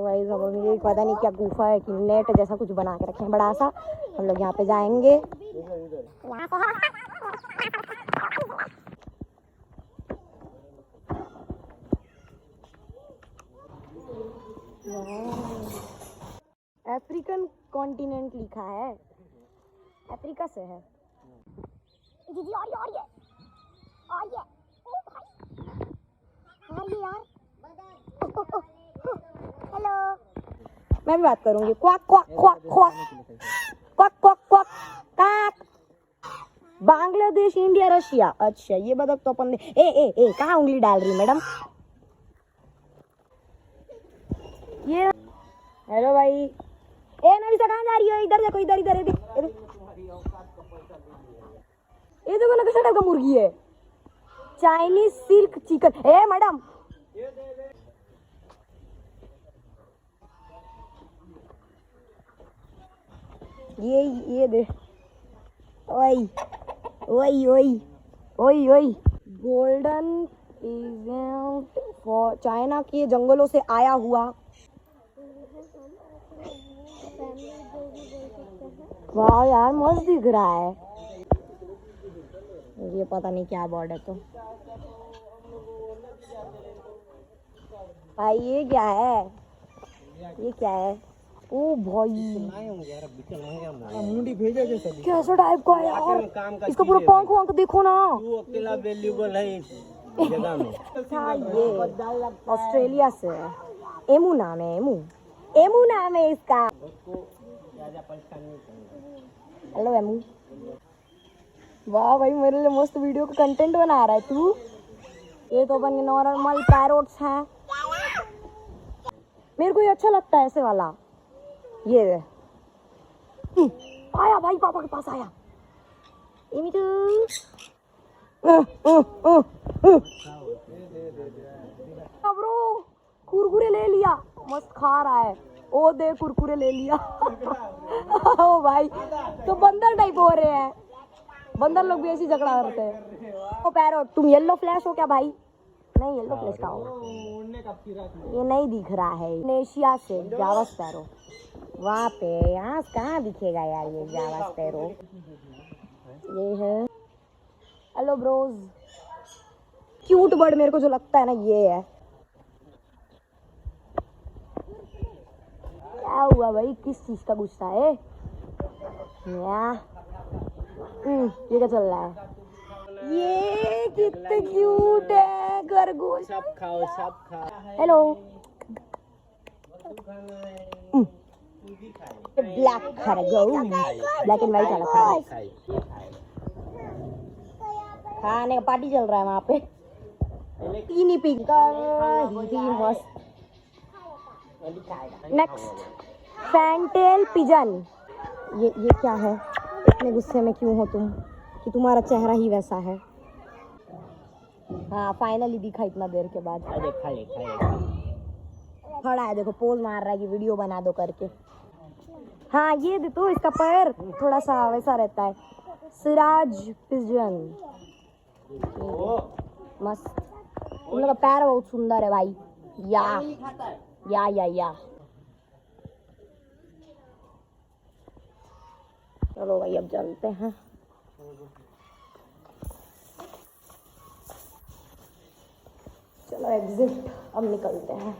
भाई सब ये पता नहीं क्या गुफा है कि नेट जैसा कुछ बना के रखे हैं बड़ा सा। हम लोग यहाँ पे जाएंगे। अफ्रीकन कॉन्टिनेंट लिखा है, अफ्रीका से है। दीदी और ये ओ भाई यार हेलो। मैं भी बात करूंगी। Quack quack quack quack quack quack quack काक। Bangladesh, India, Russia. अच्छा ये बतख तो अपन ए ए ए कहाँ उंगली डाल रही मैडम? ये हेलो भाई। ए नरिसा कहाँ जा रही हो? इधर देखो, इधर इधर इधर। ये देखो ना कैसा टाइप का मुर्गी है। Chinese silk chicken. ए मैडम ये दे। ओई ओई ओई ओई ओई। गोल्डन इवेंट फॉर चाइना के जंगलों से आया हुआ। वाह यार मस्त दिख रहा है। ये पता नहीं क्या बर्ड है तो। भाई ये क्या है? ये क्या है? ओ भाई मुंडी भेजे कैसा टाइप का है यार? इसका पूरा पंख वंख देखो ना। तू अकेला वैल्यूएबल है इस जगह में। अच्छा ये ऑस्ट्रेलिया से है। एमू नाम है, एमू एमू नाम है इसका। Hello emu. वाह भाई मेरे लिए मस्त वीडियो का कंटेंट बना रहा है तू। ये तो अपन नॉर्मल पैरोट्स हैं। मेरे को ये अच्छा लगता है ऐसे वाला। ये आया भाई, पापा के पास आया। ब्रो कुरकुरे ले लिया, मस्त खा रहा है। ओ दे कुरकुरे ले लिया। ओ भाई तो बंदर टाइप हो रहे हैं। बंदर लोग भी ऐसी झगड़ा करते हैं। ओ पैरोट तुम येलो फ्लैश हो क्या भाई? नहीं येलो फ्लैश का हो। ये नहीं दिख रहा है। इंडोनेशिया से जावा स्पैरो। वहाँ पे यहाँ कहाँ दिखेगा यार ये जावा स्पैरो? ये है। Hello Broz. क्यूट बर्ड मेरे को जो लगता है ना ये है। क्या हुआ भाई, किस चीज का गुस्सा है? ये क्या चल रहा है? ये कितने क्यूट है खरगोश। सब खाओ सब खाओ। हेलो। ब्लैक खरगोश, ब्लैक एंड व्हाइट वाला खरगोश। खाने का पार्टी चल रहा है वहाँ पे। टीनी पिग का ही मस्त। Next fantail pigeon. ये क्या है? इतने गुस्से में क्यों हो तुम कि तुम्हारा चेहरा ही वैसा है? हाँ फाइनली दिखा इतना देर के बाद। खड़ा है देखो, पोज मार रहा है कि वीडियो बना दो करके। हाँ ये देखो इसका पैर थोड़ा सा वैसा रहता है। सिराज पिजन मस्त। उन लोग का पैर बहुत सुंदर है भाई। या चलो भाई अब चलते हैं। चलो एग्जिट, अब निकलते हैं।